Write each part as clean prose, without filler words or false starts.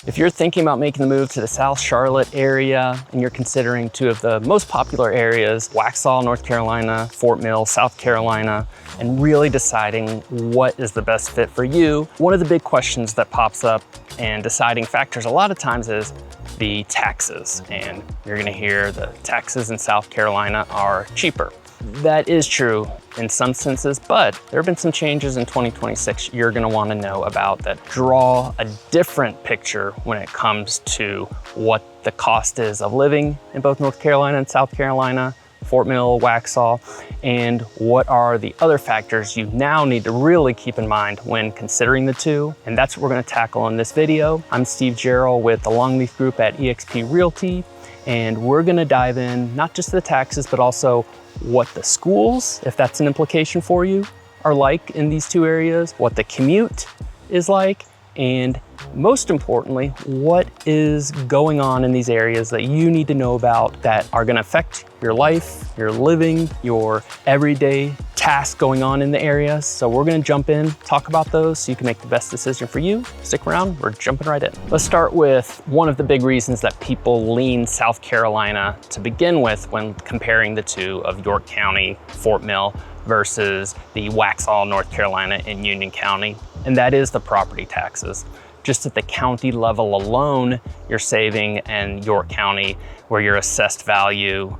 If you're thinking about making the move to the South Charlotte area and you're considering two of the most popular areas, Waxhaw, North Carolina, Fort Mill, South Carolina, and really deciding what is the best fit for you, one of the big questions that pops up and deciding factors a lot of times is the taxes. And you're gonna hear the taxes in South Carolina are cheaper. That is true in some senses, but there have been some changes in 2026 you're gonna wanna know about that draw a different picture when it comes to what the cost is of living in both North Carolina and South Carolina, Fort Mill, Waxhaw, and what are the other factors you now need to really keep in mind when considering the two. And that's what we're gonna tackle in this video. I'm Steve Jarrell with the Longleaf Group at eXp Realty, and we're gonna dive in not just the taxes, but also what the schools, if that's an implication for you, are like in these two areas, what the commute is like, and most importantly, what is going on in these areas that you need to know about that are gonna affect your life, your living, your everyday tasks going on in the area. So we're gonna jump in, talk about those so you can make the best decision for you. Stick around, we're jumping right in. Let's start with one of the big reasons that people lean South Carolina to begin with when comparing the two of York County, Fort Mill, versus the Waxhaw, North Carolina, and Union County, and that is the property taxes. Just at the county level alone, you're saving in York County, where your assessed value,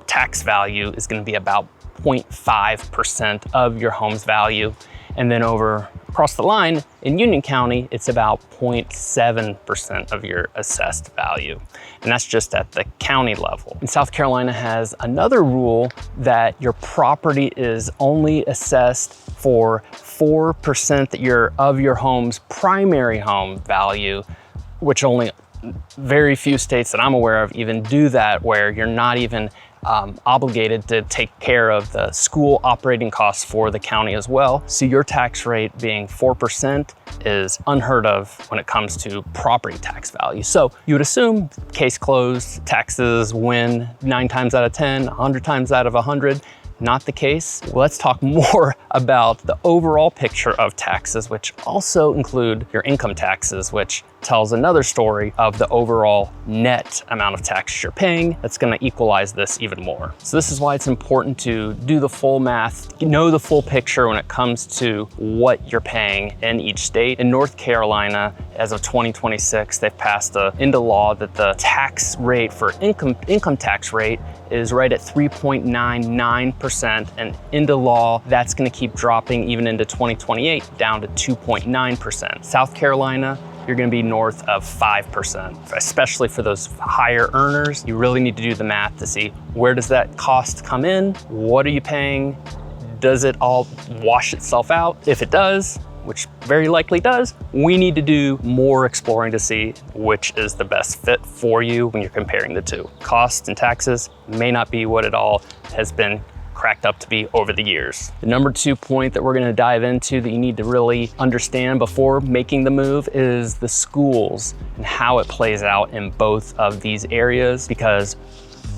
tax value, is gonna be about 0.5% of your home's value. And then over across the line in Union County, it's about 0.7% of your assessed value. And that's just at the county level. And South Carolina has another rule that your property is only assessed for 4% of your home's primary home value, which only very few states that I'm aware of even do that, where you're not even obligated to take care of the school operating costs for the county as well. So your tax rate being 4% is unheard of when it comes to property tax value. So you would assume case closed, taxes win 9 times out of 10, 100 times out of 100. Not the case. Well, let's talk more about the overall picture of taxes, which also include your income taxes, which tells another story of the overall net amount of taxes you're paying. That's gonna equalize this even more. So this is why it's important to do the full math, know the full picture when it comes to what you're paying in each state. In North Carolina, as of 2026, they've passed into law that the tax rate for income tax rate is right at 3.99%, and into law, that's gonna keep dropping even into 2028 down to 2.9%. South Carolina, you're gonna be north of 5%, especially for those higher earners. You really need to do the math to see where does that cost come in? What are you paying? Does it all wash itself out? If it does, which very likely does, we need to do more exploring to see which is the best fit for you when you're comparing the two. Costs and taxes may not be what it all has been cracked up to be over the years. The number 2 point that we're gonna dive into that you need to really understand before making the move is the schools and how it plays out in both of these areas, because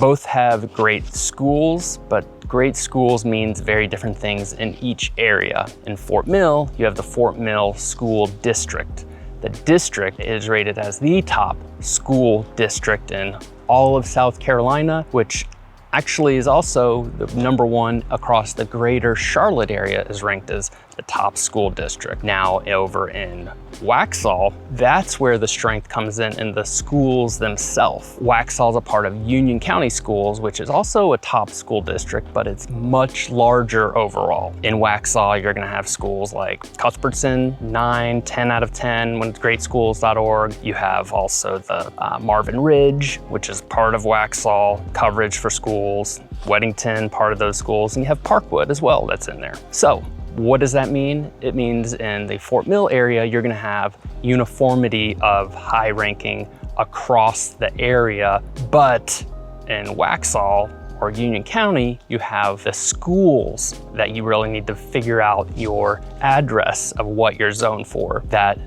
both have great schools, but great schools means very different things in each area. In Fort Mill, you have the Fort Mill School District. The district is rated as the top school district in all of South Carolina, which actually is also the number 1 across the greater Charlotte area, is ranked as the top school district. Now over in Waxhaw, that's where the strength comes in the schools themselves. Waxhaw is a part of Union County Schools, which is also a top school district, but it's much larger overall. In Waxhaw, you're gonna have schools like Cuthbertson, 9, 10 out of 10, greatschools.org. You have also the Marvin Ridge, which is part of Waxhaw, coverage for schools, Weddington, part of those schools, and you have Parkwood as well that's in there. So what does that mean? It means in the Fort Mill area, you're gonna have uniformity of high ranking across the area, but in Waxhaw or Union County, you have the schools that you really need to figure out your address of what you're zoned for.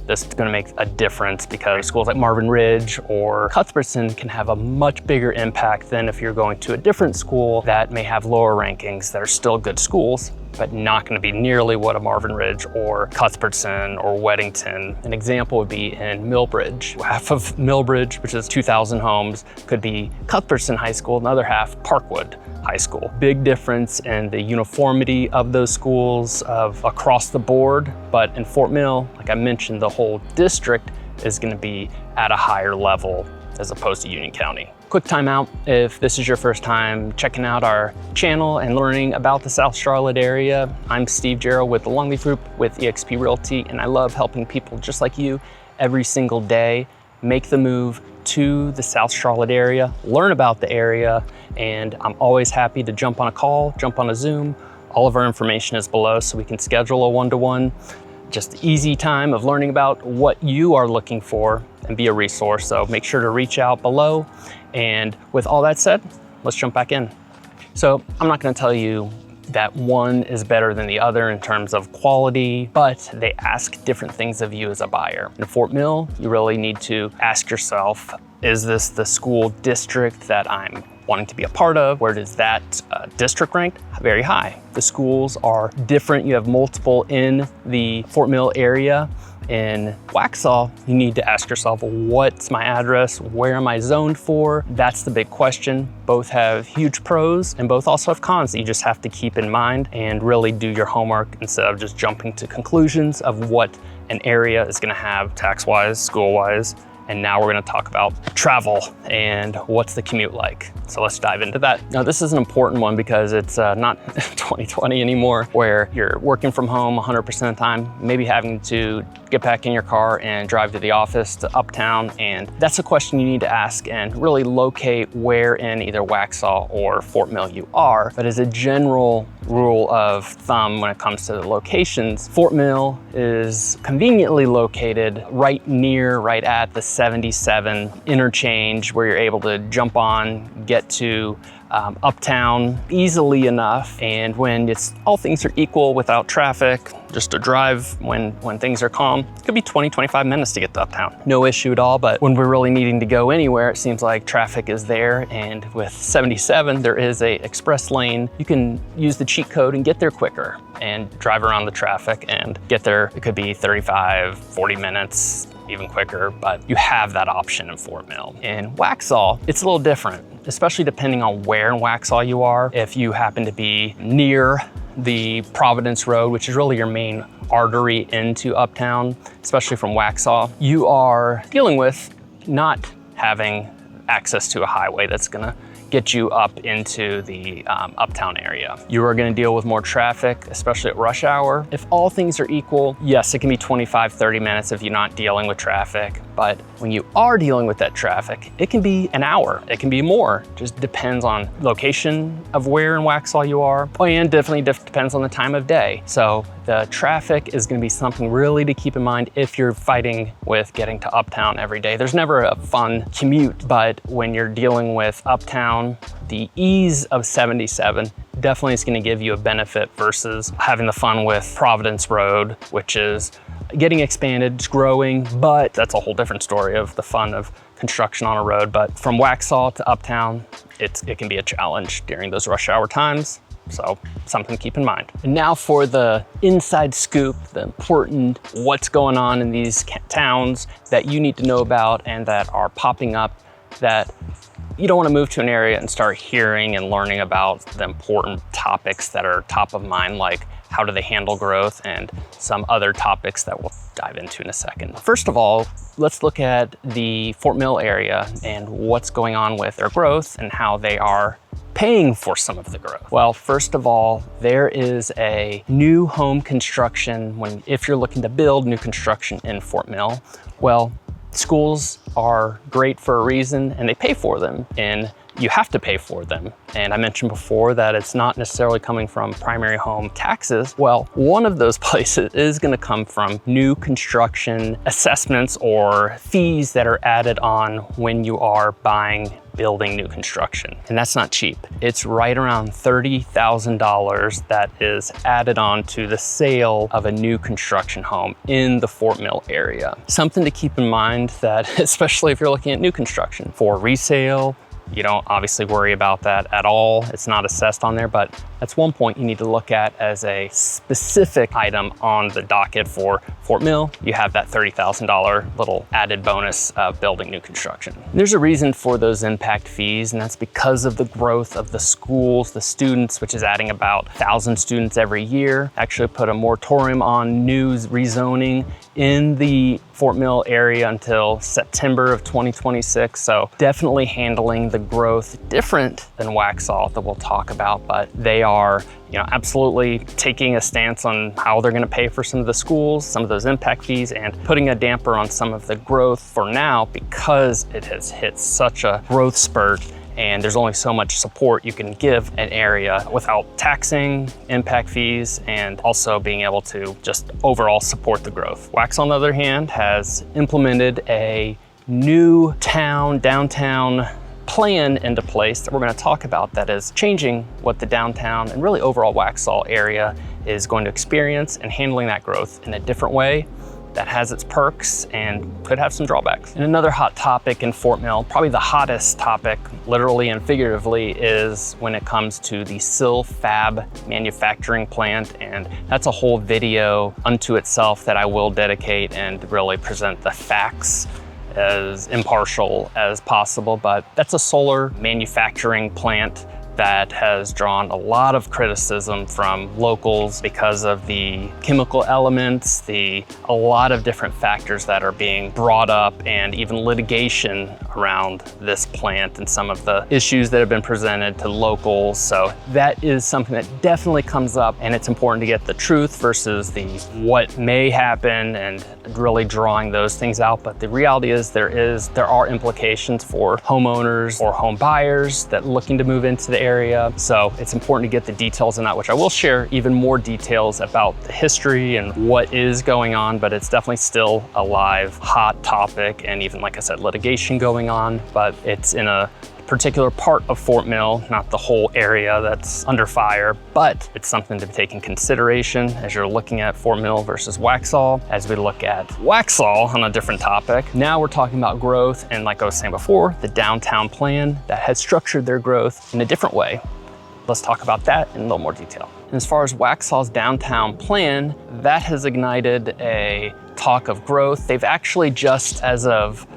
This is gonna make a difference, because schools like Marvin Ridge or Cuthbertson can have a much bigger impact than if you're going to a different school that may have lower rankings that are still good schools, but not going to be nearly what a Marvin Ridge or Cuthbertson or Weddington. An example would be in Millbridge. Half of Millbridge, which is 2,000 homes, could be Cuthbertson High School, another half Parkwood High School. Big difference in the uniformity of those schools across the board, but in Fort Mill, like I mentioned, the whole district is going to be at a higher level as opposed to Union County. Quick timeout. If this is your first time checking out our channel and learning about the South Charlotte area, I'm Steve Jarrell with the Longleaf Group with eXp Realty, and I love helping people just like you every single day make the move to the South Charlotte area, learn about the area, and I'm always happy to jump on a call, jump on a Zoom. All of our information is below so we can schedule a one-to-one. Just easy time of learning about what you are looking for and be a resource. So make sure to reach out below. And with all that said, let's jump back in. So I'm not going to tell you that one is better than the other in terms of quality, but they ask different things of you as a buyer. In Fort Mill, you really need to ask yourself, is this the school district that I'm wanting to be a part of? Where does that district rank? Very high. The schools are different. You have multiple in the Fort Mill area. In Waxhaw, you need to ask yourself, what's my address? Where am I zoned for? That's the big question. Both have huge pros and both also have cons that you just have to keep in mind and really do your homework instead of just jumping to conclusions of what an area is going to have tax-wise, school-wise. And now we're going to talk about travel and what's the commute like. So let's dive into that. Now, this is an important one because it's not 2020 anymore, where you're working from home 100% of the time, maybe having to get back in your car and drive to the office to uptown. And that's a question you need to ask and really locate where in either Waxhaw or Fort Mill you are. But as a general rule of thumb when it comes to the locations, Fort Mill is conveniently located right at the 77 interchange, where you're able to jump on, get to uptown easily enough. And when all things are equal without traffic, just a drive when things are calm, it could be 20-25 minutes to get to uptown. No issue at all. But when we're really needing to go anywhere, it seems like traffic is there. And with 77, there is a express lane. You can use the cheat code and get there quicker and drive around the traffic and get there. It could be 35, 40 minutes, even quicker, but you have that option in Fort Mill. In Waxhaw, it's a little different, especially depending on where in Waxhaw you are. If you happen to be near the Providence Road, which is really your main artery into uptown, especially from Waxhaw, you are dealing with not having access to a highway that's gonna get you up into the uptown area. You are gonna deal with more traffic, especially at rush hour. If all things are equal, yes, it can be 25, 30 minutes if you're not dealing with traffic. But when you are dealing with that traffic, it can be an hour, it can be more. Just depends on location of where in Waxhaw you are, and definitely depends on the time of day. So the traffic is gonna be something really to keep in mind if you're fighting with getting to uptown every day. There's never a fun commute, but when you're dealing with uptown, the ease of 77 definitely is gonna give you a benefit versus having the fun with Providence Road, which is getting expanded, it's growing, but that's a whole different story of the fun of construction on a road. But from Waxhaw to uptown, it can be a challenge during those rush hour times. So something to keep in mind. And now for the inside scoop, the important what's going on in these towns that you need to know about and that are popping up, that you don't want to move to an area and start hearing and learning about the important topics that are top of mind, like how do they handle growth and some other topics that we'll dive into in a second. First of all, let's look at the Fort Mill area and what's going on with their growth and how they are paying for some of the growth. Well, first of all, there is a new home construction if you're looking to build new construction in Fort Mill. Well, schools are great for a reason and they pay for them, and you have to pay for them. And I mentioned before that it's not necessarily coming from primary home taxes. Well, one of those places is going to come from new construction assessments or fees that are added on when you are building new construction. And that's not cheap. It's right around $30,000 that is added on to the sale of a new construction home in the Fort Mill area. Something to keep in mind that, especially if you're looking at new construction, for resale, You don't obviously worry about that at all. It's not assessed on there, but that's one point you need to look at as a specific item on the docket for Fort Mill. You have that $30,000 little added bonus of building new construction. There's a reason for those impact fees, and that's because of the growth of the schools, the students, which is adding about 1,000 students every year. Actually put a moratorium on new rezoning in the Fort Mill area until September of 2026. So definitely handling the growth different than Waxhaw that we'll talk about, but they are, absolutely taking a stance on how they're going to pay for some of the schools, some of those impact fees, and putting a damper on some of the growth for now because it has hit such a growth spurt. And there's only so much support you can give an area without taxing impact fees and also being able to just overall support the growth. Waxhaw, on the other hand, has implemented a new downtown plan into place that we're going to talk about that is changing what the downtown and really overall Waxhaw area is going to experience and handling that growth in a different way that has its perks and could have some drawbacks. And another hot topic in Fort Mill, probably the hottest topic, literally and figuratively, is when it comes to the Silfab manufacturing plant. And that's a whole video unto itself that I will dedicate and really present the facts as impartial as possible. But that's a solar manufacturing plant that has drawn a lot of criticism from locals because of the chemical elements, a lot of different factors that are being brought up, and even litigation around this plant and some of the issues that have been presented to locals. So that is something that definitely comes up, and it's important to get the truth versus the what may happen and really drawing those things out. But the reality is there are implications for homeowners or home buyers that looking to move into the area. So it's important to get the details in that, which I will share even more details about the history and what is going on, but it's definitely still a live, hot topic, and even, like I said, litigation going on, but it's in a particular part of Fort Mill, not the whole area that's under fire, but it's something to take in consideration as you're looking at Fort Mill versus Waxhaw. As we look at Waxhaw on a different topic, now we're talking about growth, and like I was saying before, the downtown plan that has structured their growth in a different way. Let's talk about that in a little more detail. And as far as Waxhaw's downtown plan, that has ignited a talk of growth. They've actually just, as of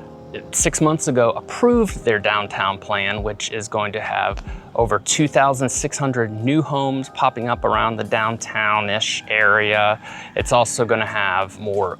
6 months ago, approved their downtown plan, which is going to have over 2,600 new homes popping up around the downtown-ish area. It's also going to have more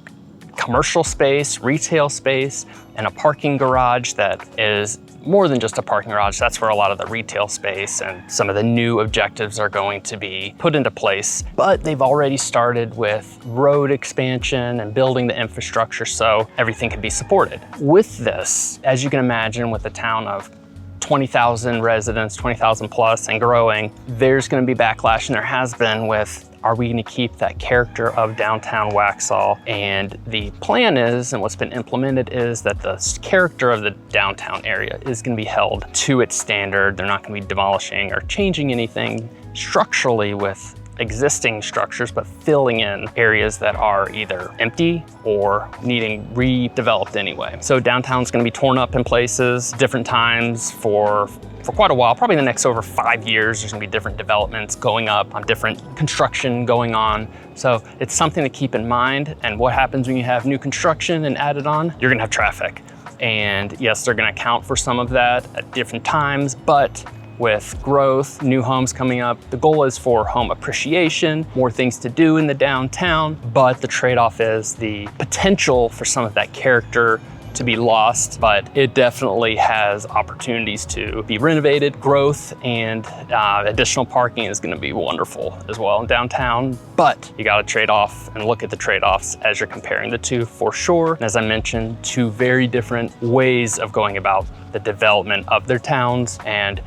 commercial space, retail space, and a parking garage that is more than just a parking garage. That's where a lot of the retail space and some of the new objectives are going to be put into place. But they've already started with road expansion and building the infrastructure so everything can be supported. With this, as you can imagine, with a town of 20,000 residents, 20,000 plus and growing, there's going to be backlash, and there has been, with are we going to keep that character of downtown Waxhaw? And the plan is, and what's been implemented is that the character of the downtown area is going to be held to its standard. They're not going to be demolishing or changing anything structurally with existing structures, but filling in areas that are either empty or needing redeveloped anyway. So downtown's going to be torn up in places, different times for quite a while, probably the next over 5 years. There's gonna be different developments going up, different construction going on. So it's something to keep in mind. And what happens when you have new construction and added on? You're gonna have traffic. And yes, they're gonna account for some of that at different times, but with growth, new homes coming up, the goal is for home appreciation, more things to do in the downtown, but the trade-off is the potential for some of that character to be lost, but it definitely has opportunities to be renovated. Growth and additional parking is going to be wonderful as well in downtown, but you got to trade off and look at the trade-offs as you're comparing the two for sure. And as I mentioned, two very different ways of going about the development of their towns, and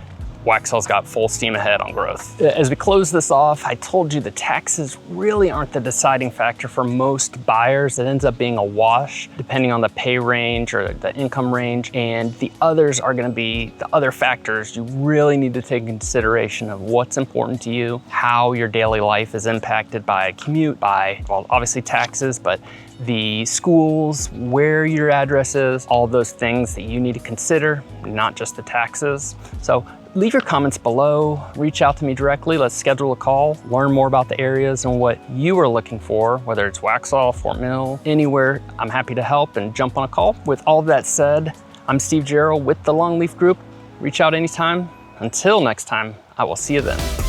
Waxhaw's got full steam ahead on growth. As we close this off, I told you the taxes really aren't the deciding factor for most buyers. It ends up being a wash depending on the pay range or the income range, and the others are going to be the other factors you really need to take into consideration of what's important to you, how your daily life is impacted by commute, by, well, obviously taxes, but the schools, where your address is, all those things that you need to consider, not just the taxes. So leave your comments below, reach out to me directly, let's schedule a call, learn more about the areas and what you are looking for, whether it's Waxhaw, Fort Mill, anywhere. I'm happy to help and jump on a call. With all of that said, I'm Jarrell with the Longleaf Group. Reach out anytime. Until next time, I will see you then.